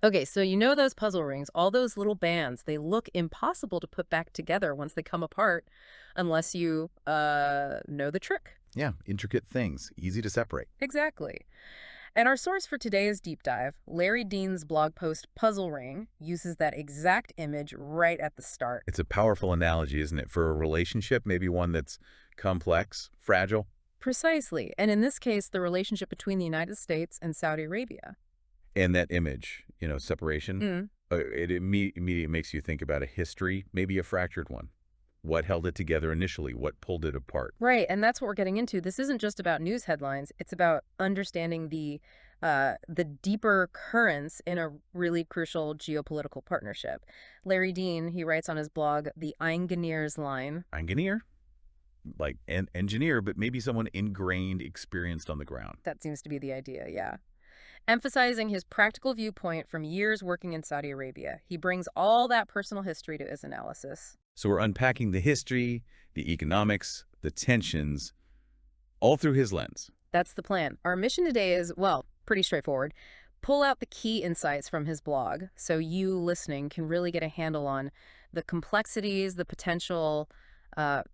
Okay, so you know those puzzle rings, all those little bands, they look impossible to put back together once they come apart unless you know the trick. Yeah, intricate things, easy to separate. Exactly. And our source for today's deep dive, Larry Dean's blog post Puzzle Ring, uses that exact image right at the start. It's a powerful analogy, isn't it, for a relationship, maybe one that's complex, fragile, Precisely. And in this case, the relationship between the United States and Saudi Arabia. and that image, separation, Mm. it immediately makes you think about a history, maybe a fractured one. What held it together initially? What pulled it apart? Right, and that's what we're getting into. This isn't just about news headlines. It's about understanding the deeper currents in a really crucial geopolitical partnership. Larry Dean, he writes on his blog, the Einganeer's line. Engineer? Like an engineer, but maybe someone ingrained, experienced on the ground. That seems to be the idea, yeah. Emphasizing his practical viewpoint from years working in Saudi Arabia. He brings all that personal history to his analysis. So we're unpacking the history, the economics, the tensions, all through his lens. That's the plan. Our mission today is, well, pretty straightforward. Pull out the key insights from his blog so you listening can really get a handle on the complexities, the potential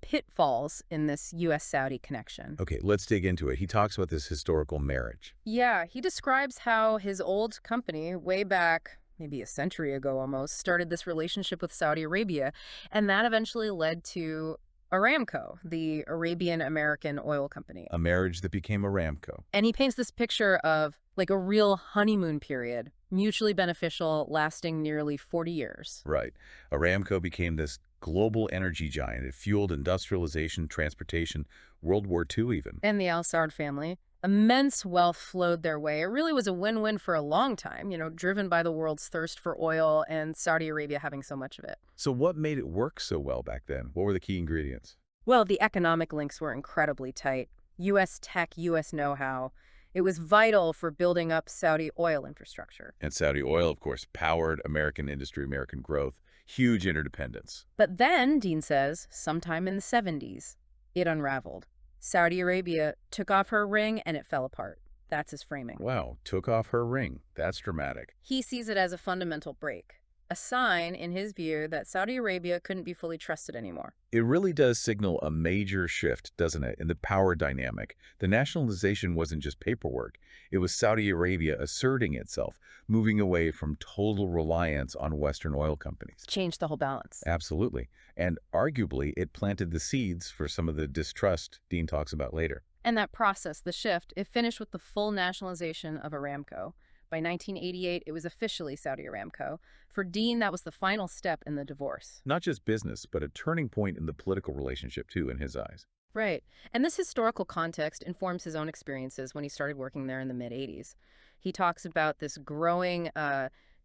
pitfalls in this U.S.-Saudi connection. Okay, let's dig into it. He talks about this historical marriage. Yeah, he describes how his old company, way back maybe a century ago almost, started this relationship with Saudi Arabia, and that eventually led to Aramco, the Arabian American oil company. A marriage that became ARAMCO. And he paints this picture of like a real honeymoon period, mutually beneficial, lasting nearly 40 years. Right. ARAMCO became this global energy giant. It fueled industrialization, transportation, World War II even. And the Al Saud family, immense wealth flowed their way. It really was a win-win for a long time, driven by the world's thirst for oil and Saudi Arabia having so much of it. So what made it work so well back then? What were the key ingredients? Well, the economic links were incredibly tight. U.S. tech, U.S. know-how. It was vital for building up Saudi oil infrastructure. And Saudi oil, of course, powered American industry, American growth, huge interdependence. But then, Dean says, sometime in the 70s, it unraveled. Saudi Arabia took off her ring and it fell apart. That's his framing. Wow, took off her ring. That's dramatic. He sees it as a fundamental break, a sign, in his view, that Saudi Arabia couldn't be fully trusted anymore. It really does signal a major shift, doesn't it, in the power dynamic. The nationalization wasn't just paperwork. It was Saudi Arabia asserting itself, moving away from total reliance on Western oil companies. Changed the whole balance. Absolutely. And arguably, it planted the seeds for some of the distrust Dean talks about later. And that process, the shift, it finished with the full nationalization of Aramco. By 1988, it was officially Saudi Aramco. For Dean, that was the final step in the divorce. Not just business, but a turning point in the political relationship, too, in his eyes. Right. And this historical context informs his own experiences when he started working there in the mid-'80s. He talks about this growing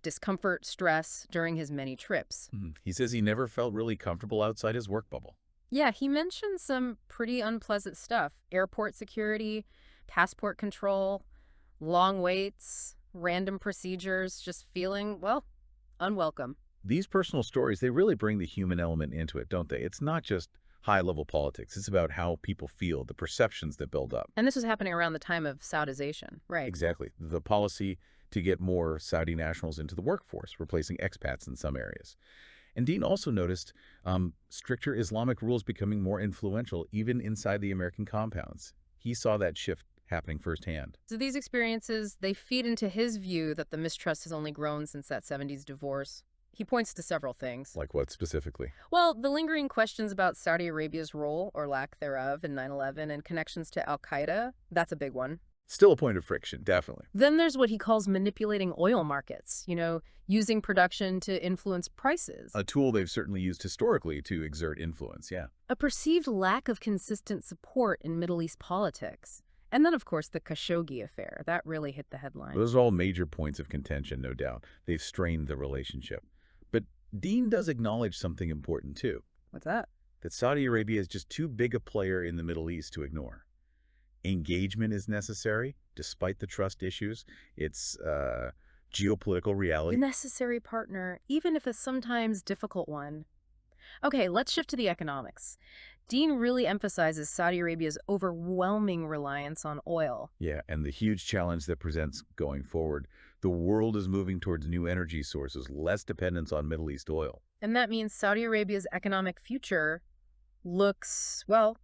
discomfort, stress during his many trips. He says he never felt really comfortable outside his work bubble. Yeah, he mentioned some pretty unpleasant stuff. Airport security, passport control, long waits, random procedures, just feeling, well, unwelcome. These personal stories, they really bring the human element into it, don't they? It's not just high-level politics. It's about how people feel, the perceptions that build up. And this was happening around the time of Saudization, right? Exactly. The policy to get more Saudi nationals into the workforce, replacing expats in some areas. And Dean also noticed stricter Islamic rules becoming more influential even inside the American compounds. He saw that shift happening firsthand. So these experiences, they feed into his view that the mistrust has only grown since that 70s divorce. He points to several things. Like what specifically? Well, the lingering questions about Saudi Arabia's role, or lack thereof, in 9/11 and connections to al-Qaeda, that's a big one. Still a point of friction, definitely. Then there's what he calls manipulating oil markets, using production to influence prices. A tool they've certainly used historically to exert influence, yeah. A perceived lack of consistent support in Middle East politics. And then, of course, the Khashoggi affair. That really hit the headline. Those are all major points of contention, no doubt. They've strained the relationship. But Dean does acknowledge something important, too. What's that? That Saudi Arabia is just too big a player in the Middle East to ignore. Engagement is necessary, despite the trust issues. It's geopolitical reality. A necessary partner, even if a sometimes difficult one. Okay, let's shift to the economics. Dean really emphasizes Saudi Arabia's overwhelming reliance on oil. Yeah, and the huge challenge that presents going forward. The world is moving towards new energy sources, less dependence on Middle East oil. And that means Saudi Arabia's economic future looks, well,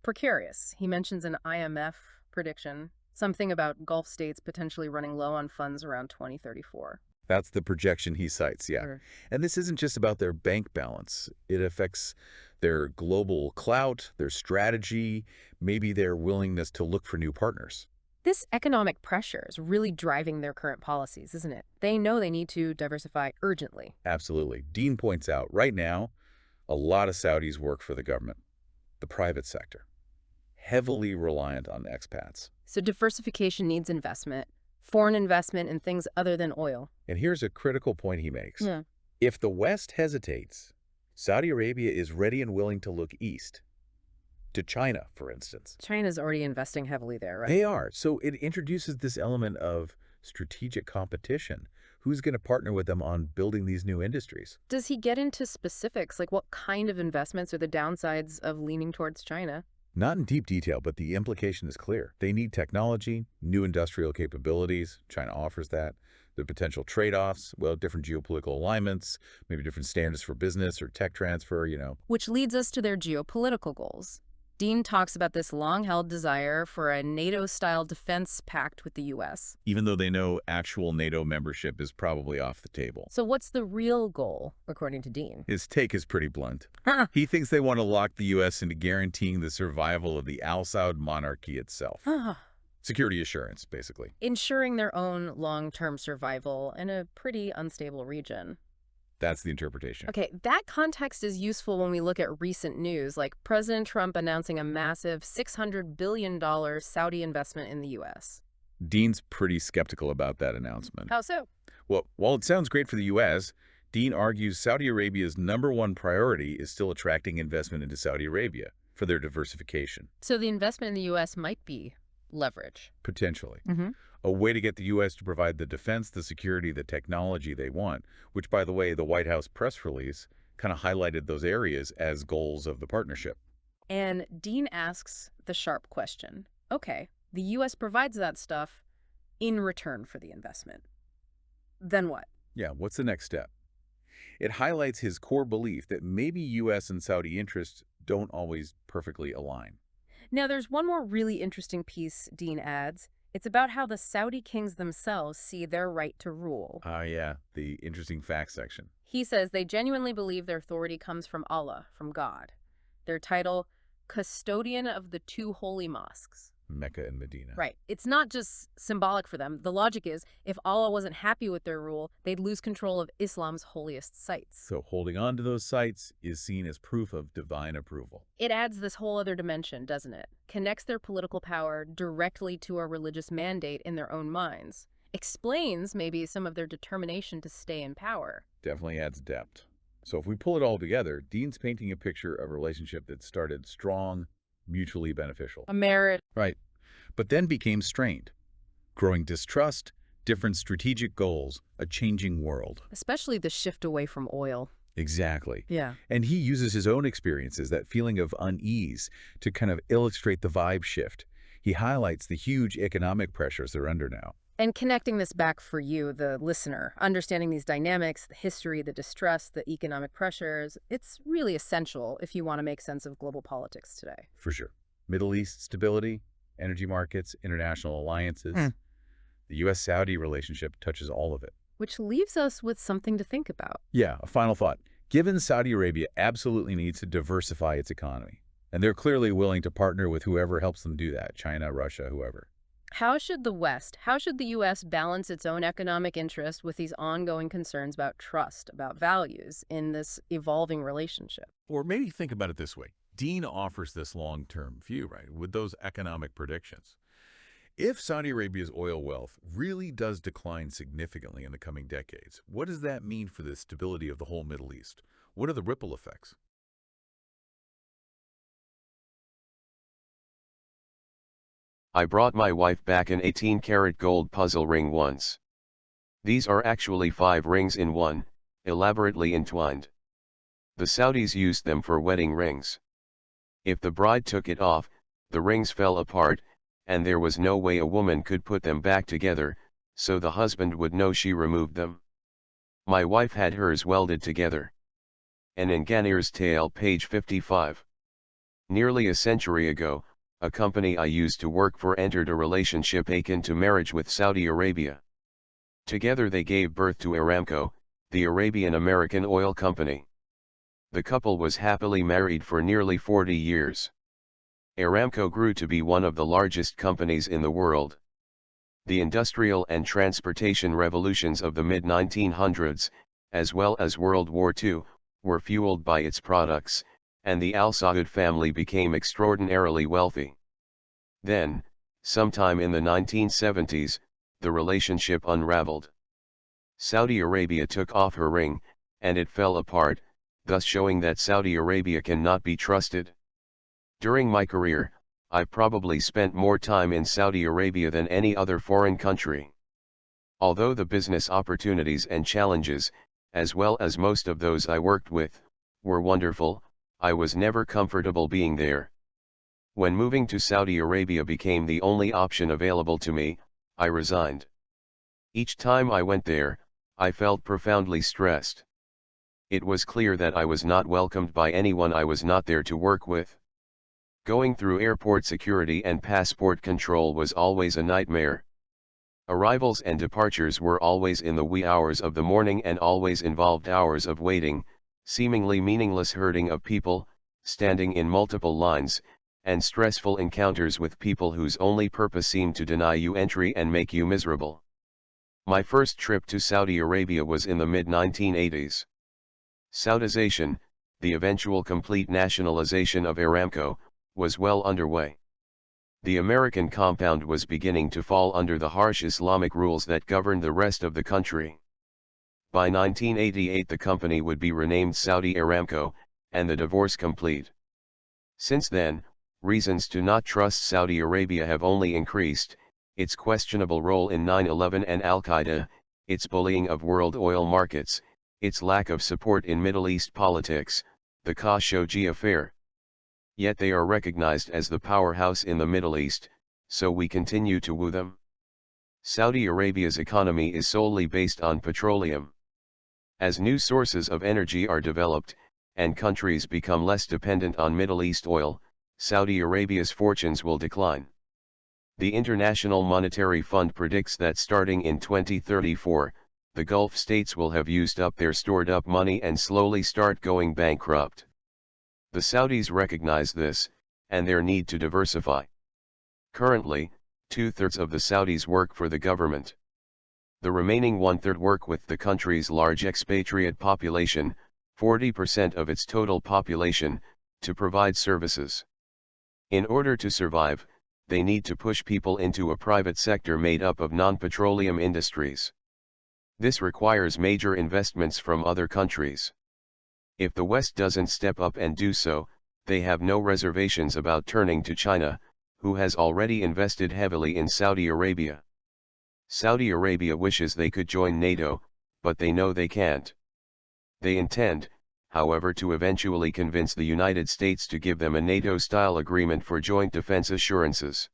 precarious. He mentions an IMF prediction, something about Gulf states potentially running low on funds around 2034. That's the projection he cites, yeah. Sure. And this isn't just about their bank balance. It affects their global clout, their strategy, maybe their willingness to look for new partners. This economic pressure is really driving their current policies, isn't it? They know they need to diversify urgently. Absolutely. Dean points out, right now, a lot of Saudis work for the government, the private sector, heavily reliant on expats. So diversification needs investment, foreign investment in things other than oil. And here's a critical point he makes. Yeah. If the West hesitates, Saudi Arabia is ready and willing to look east, to China, for instance. China's already investing heavily there, right? They are. So it introduces this element of strategic competition. Who's going to partner with them on building these new industries? Does he get into specifics, like what kind of investments are the downsides of leaning towards China? Not in deep detail, but the implication is clear. They need technology, new industrial capabilities. China offers that. The potential trade-offs, well, different geopolitical alignments, maybe different standards for business or tech transfer, Which leads us to their geopolitical goals. Dean talks about this long-held desire for a NATO-style defense pact with the U.S. Even though they know actual NATO membership is probably off the table. So what's the real goal, according to Dean? His take is pretty blunt. Huh. He thinks they want to lock the U.S. into guaranteeing the survival of the Al Saud monarchy itself. Security assurance, basically. Ensuring their own long-term survival in a pretty unstable region. That's the interpretation. Okay, that context is useful when we look at recent news, like President Trump announcing a massive $600 billion Saudi investment in the U.S. Dean's pretty skeptical about that announcement. How so? Well, while it sounds great for the U.S., Dean argues Saudi Arabia's #1 priority is still attracting investment into Saudi Arabia for their diversification. So the investment in the U.S. might be leverage. Potentially. Mm-hmm. A way to get the U.S. to provide the defense, the security, the technology they want, which, by the way, the White House press release kind of highlighted those areas as goals of the partnership. And Dean asks the sharp question, okay, the U.S. provides that stuff in return for the investment. Then what? Yeah, what's the next step? It highlights his core belief that maybe U.S. and Saudi interests don't always perfectly align. Now, there's one more really interesting piece Dean adds. It's about how the Saudi kings themselves see their right to rule. Yeah, the interesting facts section. He says they genuinely believe their authority comes from Allah, from God. Their title, custodian of the two holy mosques. Mecca and Medina. Right. It's not just symbolic for them. The logic is, if Allah wasn't happy with their rule, they'd lose control of Islam's holiest sites. So holding on to those sites is seen as proof of divine approval. It adds this whole other dimension, doesn't it? Connects their political power directly to a religious mandate in their own minds. Explains maybe some of their determination to stay in power. Definitely adds depth. So if we pull it all together, Dean's painting a picture of a relationship that started strong, mutually beneficial. A marriage. Right. But then became strained. Growing distrust, different strategic goals, a changing world. Especially the shift away from oil. Exactly. Yeah. And he uses his own experiences, that feeling of unease, to kind of illustrate the vibe shift. He highlights the huge economic pressures they're under now. And connecting this back for you, the listener, understanding these dynamics, the history, the distrust, the economic pressures, it's really essential if you want to make sense of global politics today. For sure. Middle East stability, energy markets, international alliances. The U.S.-Saudi relationship touches all of it. Which leaves us with something to think about. Yeah, a final thought. Given Saudi Arabia absolutely needs to diversify its economy, and they're clearly willing to partner with whoever helps them do that, China, Russia, whoever. How should the U.S. balance its own economic interest with these ongoing concerns about trust, about values in this evolving relationship? Or maybe think about it this way. Dean offers this long-term view, right, with those economic predictions. If Saudi Arabia's oil wealth really does decline significantly in the coming decades, what does that mean for the stability of the whole Middle East? What are the ripple effects? I brought my wife back an 18-karat gold puzzle ring once. These are actually 5 rings in one, elaborately entwined. The Saudis used them for wedding rings. If the bride took it off, the rings fell apart, and there was no way a woman could put them back together, so the husband would know she removed them. My wife had hers welded together. An Einganeer's Tale, page 55. Nearly a century ago, a company I used to work for entered a relationship akin to marriage with Saudi Arabia. Together they gave birth to Aramco, the Arabian-American oil company. The couple was happily married for nearly 40 years. Aramco grew to be one of the largest companies in the world. The industrial and transportation revolutions of the mid-1900s, as well as World War II, were fueled by its products, and the Al Saud family became extraordinarily wealthy. Then, sometime in the 1970s, the relationship unraveled. Saudi Arabia took off her ring, and it fell apart, thus showing that Saudi Arabia cannot be trusted. During my career, I probably spent more time in Saudi Arabia than any other foreign country. Although the business opportunities and challenges, as well as most of those I worked with, were wonderful, I was never comfortable being there. When moving to Saudi Arabia became the only option available to me, I resigned. Each time I went there, I felt profoundly stressed. It was clear that I was not welcomed by anyone I was not there to work with. Going through airport security and passport control was always a nightmare. Arrivals and departures were always in the wee hours of the morning and always involved hours of waiting, seemingly meaningless herding of people, standing in multiple lines, and stressful encounters with people whose only purpose seemed to deny you entry and make you miserable. My first trip to Saudi Arabia was in the mid-1980s. Saudization, the eventual complete nationalization of Aramco, was well underway. The American compound was beginning to fall under the harsh Islamic rules that governed the rest of the country. By 1988 the company would be renamed Saudi Aramco, and the divorce complete. Since then, reasons to not trust Saudi Arabia have only increased: its questionable role in 9/11 and Al-Qaeda, its bullying of world oil markets, its lack of support in Middle East politics, the Khashoggi affair. Yet they are recognized as the powerhouse in the Middle East, so we continue to woo them. Saudi Arabia's economy is solely based on petroleum. As new sources of energy are developed, and countries become less dependent on Middle East oil, Saudi Arabia's fortunes will decline. The International Monetary Fund predicts that starting in 2034, the Gulf states will have used up their stored-up money and slowly start going bankrupt. The Saudis recognize this, and their need to diversify. Currently, 2/3 of the Saudis work for the government. The remaining 1/3 work with the country's large expatriate population, 40% of its total population, to provide services. In order to survive, they need to push people into a private sector made up of non-petroleum industries. This requires major investments from other countries. If the West doesn't step up and do so, they have no reservations about turning to China, who has already invested heavily in Saudi Arabia. Saudi Arabia wishes they could join NATO, but they know they can't. They intend, however, to eventually convince the United States to give them a NATO-style agreement for joint defense assurances.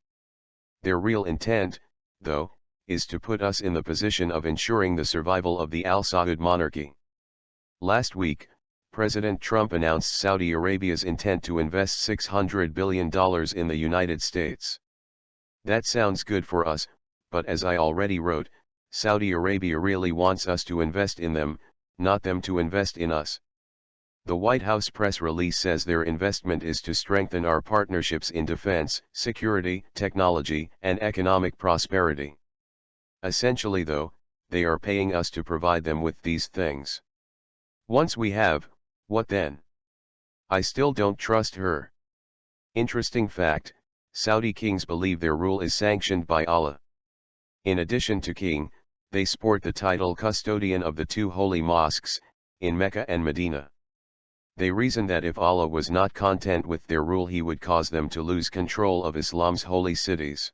Their real intent, though, is to put us in the position of ensuring the survival of the Al Saud monarchy. Last week, President Trump announced Saudi Arabia's intent to invest $600 billion in the United States. That sounds good for us, but as I already wrote, Saudi Arabia really wants us to invest in them, not them to invest in us. The White House press release says their investment is to strengthen our partnerships in defense, security, technology, and economic prosperity. Essentially though, they are paying us to provide them with these things. Once we have, what then? I still don't trust her. Interesting fact, Saudi kings believe their rule is sanctioned by Allah. In addition to king, they sport the title custodian of the two holy mosques, in Mecca and Medina. They reason that if Allah was not content with their rule, he would cause them to lose control of Islam's holy cities.